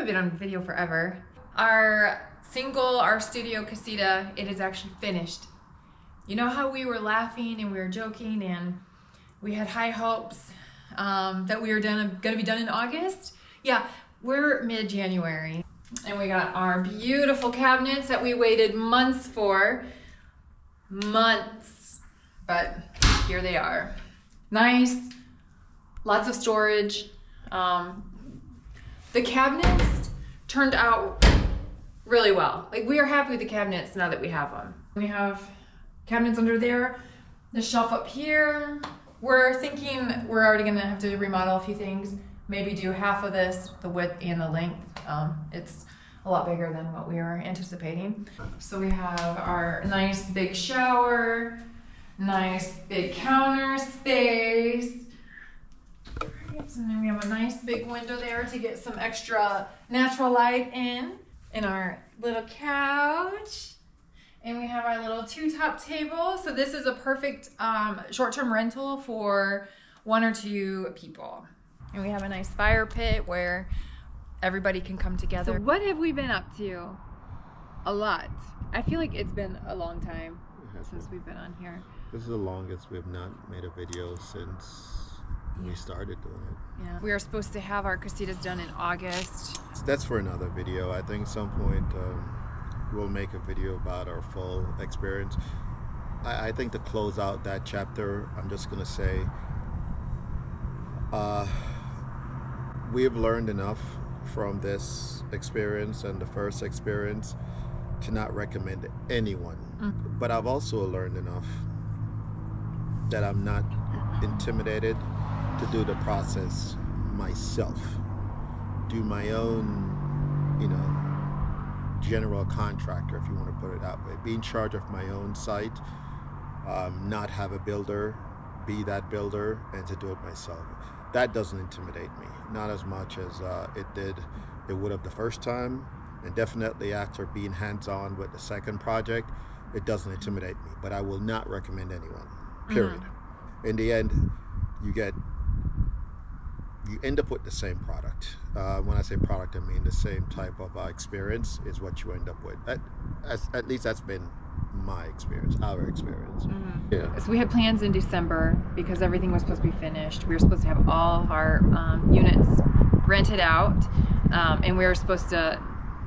haven't been on video forever. Our studio Casita, it is actually finished. You know how we were laughing and we were joking and we had high hopes that we were gonna be done in August? Yeah, we're mid-January. And we got our beautiful cabinets that we waited months for. Months. But here they are. Nice. Lots of storage. The cabinets turned out really well. Like, we are happy with the cabinets now that we have them. We have cabinets under there, the shelf up here. We're thinking we're already gonna have to remodel a few things. Maybe do half of this, the width and the length. It's a lot bigger than what we were anticipating. So we have our nice big shower, nice big counter space. And then we have a nice big window there to get some extra natural light in our little couch. And we have our little two-top table. So this is a perfect short-term rental for 1 or 2 people. And we have a nice fire pit where everybody can come together. So what have we been up to? A lot. I feel like it's been a long time since we've been on here. This is the longest we've not made a video since we started doing it. Yeah. We are supposed to have our Casitas done in August. That's for another video. I think some point we'll make a video about our full experience. I think to close out that chapter, I'm just gonna say we have learned enough from this experience and the first experience to not recommend anyone. But I've also learned enough that I'm not intimidated to do the process myself, do my own, general contractor, if you want to put it that way, be in charge of my own site, not have a builder be that builder, and to do it myself. That doesn't intimidate me, not as much as it would have the first time, and definitely after being hands-on with the second project, it doesn't intimidate me. But I will not recommend anyone, period. In the end, you end up with the same product. When I say product, I mean the same type of experience is what you end up with. At least that's been my experience, our experience. Yeah. So we had plans in December because everything was supposed to be finished. We were supposed to have all of our units rented out, and we were supposed to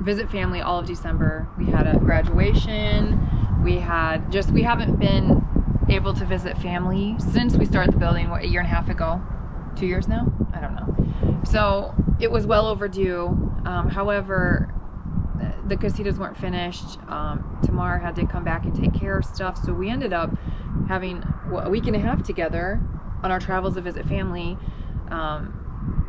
visit family all of December. We had a graduation. We haven't been able to visit family since we started the building, a year and a half ago? 2 years now? I don't know. So it was well overdue. However, the Casitas weren't finished. Tamar had to come back and take care of stuff. So we ended up having a week and a half together on our travels to visit family.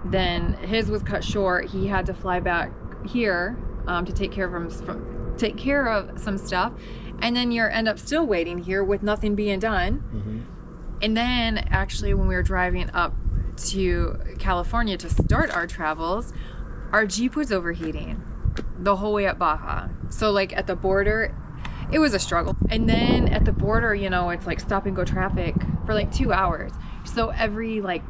Then his was cut short. He had to fly back here to take care of some stuff. And then you end up still waiting here with nothing being done. And then actually when we were driving up to California to start our travels, our Jeep was overheating the whole way up Baja. So like at the border, it was a struggle. And then at the border, it's like stop and go traffic for like 2 hours. So every like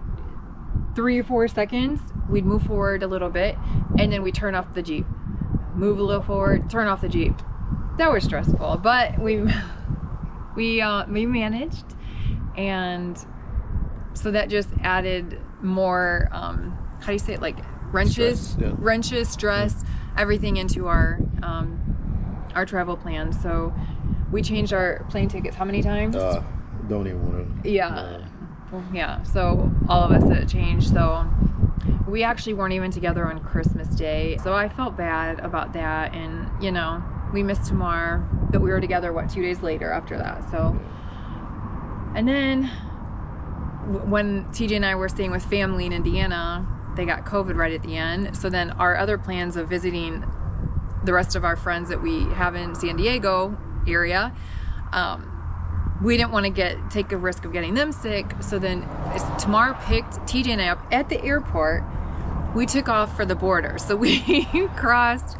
3 or 4 seconds, we'd move forward a little bit and then we turn off the Jeep. Move a little forward, turn off the Jeep. That was stressful, but we managed. And so that just added more, how do you say it, like wrenches, stress, everything into our travel plans. So we changed our plane tickets how many times? Don't even want to. Yeah, so all of us had changed. So we actually weren't even together on Christmas Day. So I felt bad about that. And, we missed Tamar, but we were together, 2 days later after that. So, and then when TJ and I were staying with family in Indiana, they got COVID right at the end. So then our other plans of visiting the rest of our friends that we have in San Diego area, we didn't want to take a risk of getting them sick. So then Tamar picked TJ and I up at the airport. We took off for the border. So we crossed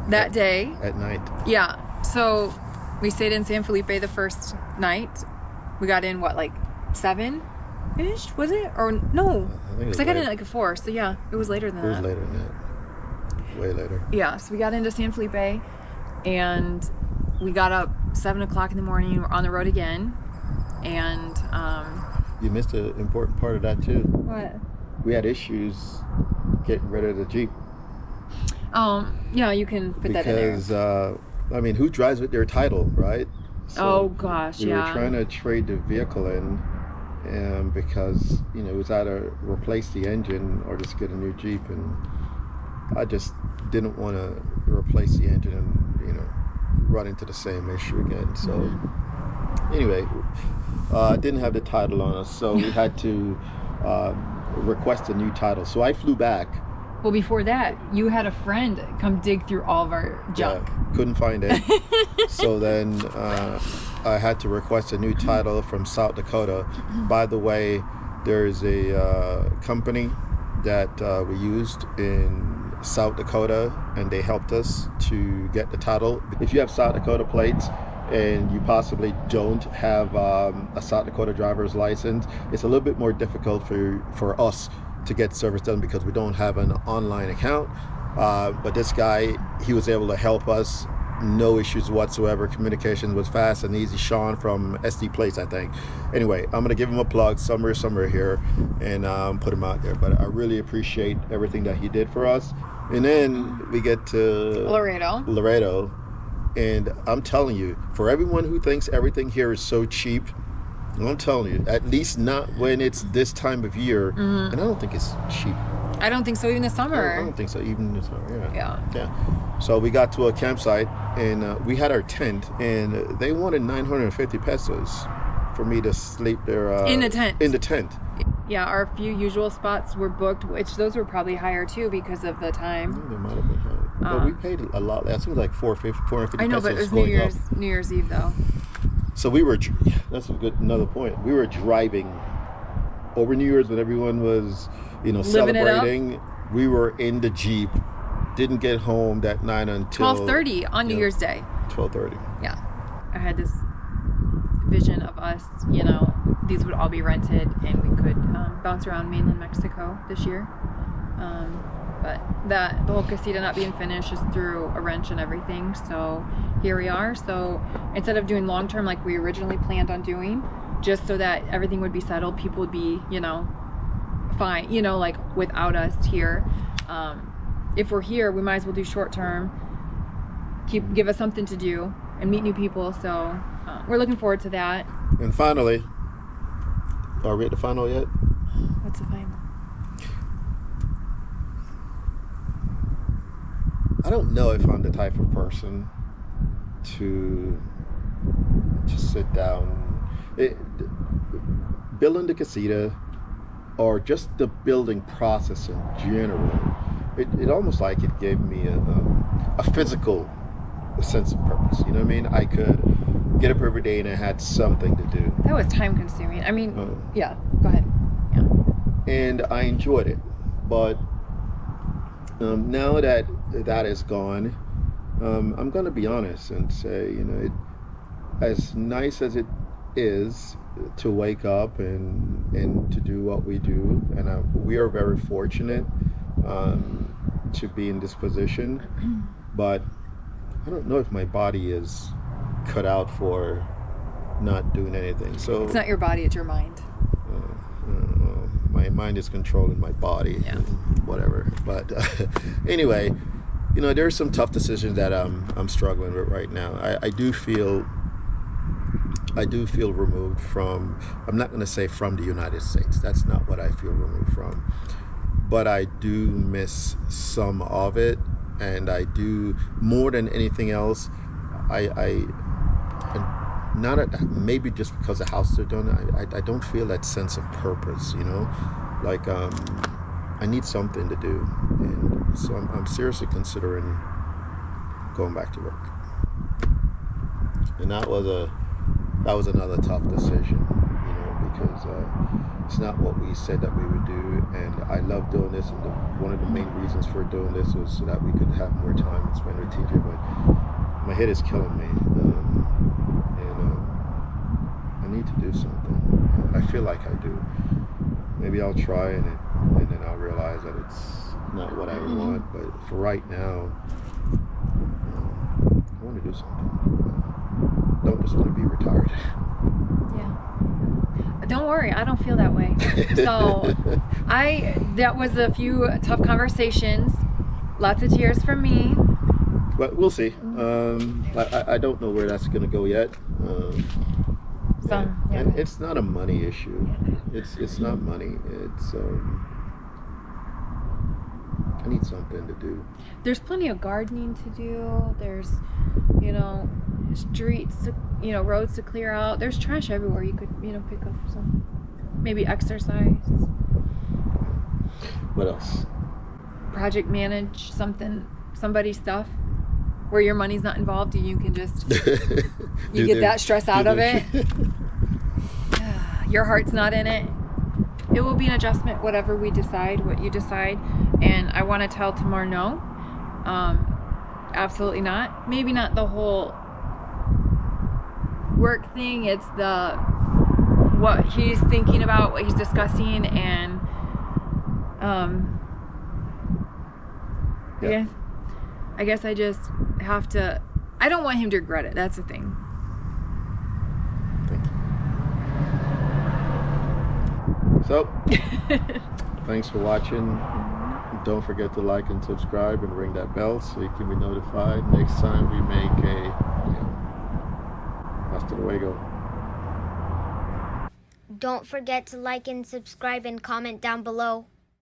that day. At night. Yeah. So we stayed in San Felipe the first night. We got in, 7-ish, was it? Or no? I think because I got in at like a 4. So yeah, it was later than that. It was later than that. way later. Yeah, so we got into San Felipe, and we got up 7 o'clock in the morning. We're on the road again, and You missed an important part of that too. what? We had issues getting rid of the Jeep Yeah, you can put that in there. because I mean, who drives with their title, right? Oh gosh, we yeah. were trying to trade the vehicle in, and because it was either replace the engine or just get a new Jeep, and I just didn't want to replace the engine and run into the same issue again. So anyway, didn't have the title on us, so we had to request a new title. So I flew back. Well, before that, you had a friend come dig through all of our junk. Yeah, couldn't find it. So then I had to request a new title from South Dakota. By the way, there's a company that we used in South Dakota, and they helped us to get the title. If you have South Dakota plates and you possibly don't have a South Dakota driver's license, it's a little bit more difficult for us to get service done because we don't have an online account. But this guy, he was able to help us. No issues whatsoever. Communication was fast and easy. Shawen from SD Plates, I think. Anyway, I'm gonna give him a plug somewhere here and put him out there. But I really appreciate everything that he did for us. And then we get to Laredo, and I'm telling you, for everyone who thinks everything here is so cheap, I'm telling you, at least not when it's this time of year. And I don't think it's cheap. I don't think so, even this summer. I don't think so, even this summer. Yeah. So we got to a campsite, and we had our tent, and they wanted 950 pesos for me to sleep there. In the tent. In the tent. Yeah, our few usual spots were booked, which those were probably higher too because of the time. They might have been higher. But we paid a lot. I think like 450 I know, pesos. but it was New Year's Eve though. So we were, that's another point. We were driving over New Year's when everyone was, celebrating. We were in the Jeep, didn't get home that night until 12:30 on New Year's Day. 12:30. Yeah. I had this vision of us, these would all be rented and we could bounce around mainland Mexico this year. But the whole casita not being finished just threw a wrench and everything. So here we are. So instead of doing long term like we originally planned on doing, just so that everything would be settled, people would be, fine, like without us here. If we're here, we might as well do short term, give us something to do and meet new people. So we're looking forward to that. And finally, are we at the final yet? What's the final? I don't know if I'm the type of person to sit down. Building the casita or just the building process in general, it almost like it gave me a physical sense of purpose. You know what I mean? I could get up every day and I had something to do. That was time consuming. I mean, yeah, go ahead. Yeah. And I enjoyed it. But now that is gone, I'm going to be honest and say, as nice as it is to wake up and to do what we do, and we are very fortunate to be in this position, but I don't know if my body is cut out for not doing anything. So it's not your body, it's your mind. My mind is controlling my body, whatever. But anyway, there's some tough decisions that I'm struggling with right now. I do feel removed from, I'm not going to say from the United States. That's not what I feel removed from. But I do miss some of it, and I do, more than anything else, maybe just because the houses are done, I don't feel that sense of purpose, like I need something to do, and so I'm seriously considering going back to work. And that was another tough decision, because it's not what we said that we would do, and I love doing this, and one of the main reasons for doing this was so that we could have more time to spend with TJ, but my head is killing me, and I need to do something. I feel like I do. Maybe I'll try, and and then I'll realize that it's not what I want. But for right now, I want to do something. Don't just want to be retired. Yeah. Don't worry, I don't feel that way. So that was a few tough conversations, lots of tears from me. But we'll see. I don't know where that's going to go yet. And it's not a money issue. It's not money. It's I need something to do. There's plenty of gardening to do. There's, streets, roads to clear out. There's trash everywhere. You could, pick up some, maybe exercise. What else? Project manage somebody's stuff where your money's not involved and you can just, you get that stress out of it. Your heart's not in it. It will be an adjustment, whatever we decide, what you decide. And I want to tell Tamar no. Absolutely not. Maybe not the whole work thing. It's what he's thinking about, what he's discussing, and yeah. I guess I just have to. I don't want him to regret it. That's the thing. Thank you. So, thanks for watching. Don't forget to like and subscribe and ring that bell so you can be notified next time we make a Hasta luego. Don't forget to like and subscribe and comment down below.